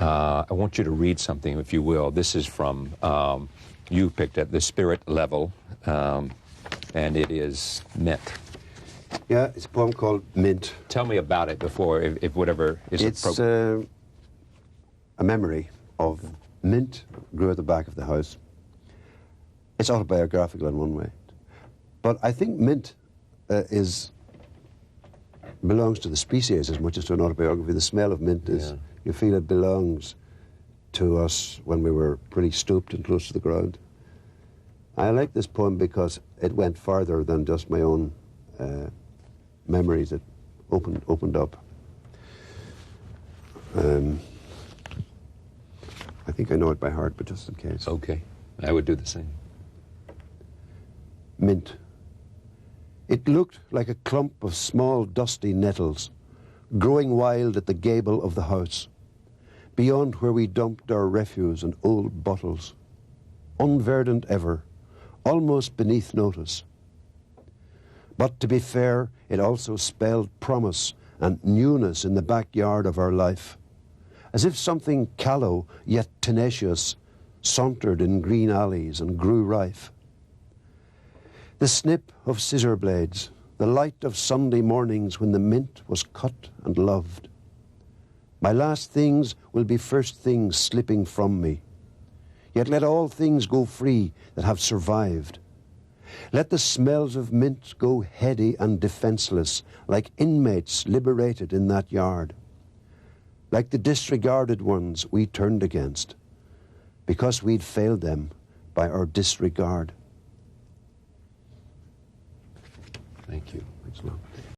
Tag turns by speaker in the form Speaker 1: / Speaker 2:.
Speaker 1: I want you to read something, if you will. This is from, you picked at the spirit level, and it is Mint.
Speaker 2: Yeah, it's a poem called Mint.
Speaker 1: Tell me about it before, if whatever is appropriate.
Speaker 2: It's a memory of Mint, grew at the back of the house. It's autobiographical in one way. But I think Mint belongs to the species as much as to an autobiography. The smell of mint is, you feel it belongs to us when we were pretty stooped and close to the ground. I like this poem because it went farther than just my own memories. It opened up. I think I know it by heart, but just in case.
Speaker 1: Okay, I would do the same.
Speaker 2: Mint. It looked like a clump of small dusty nettles, growing wild at the gable of the house, beyond where we dumped our refuse and old bottles, unverdant ever, almost beneath notice. But to be fair, it also spelled promise and newness in the backyard of our life, as if something callow yet tenacious sauntered in green alleys and grew rife. The snip of scissor blades, the light of Sunday mornings when the mint was cut and loved. My last things will be first things slipping from me. Yet let all things go free that have survived. Let the smells of mint go heady and defenseless, like inmates liberated in that yard. Like the disregarded ones we turned against, because we'd failed them by our disregard.
Speaker 1: Thank you.
Speaker 2: Thanks a lot.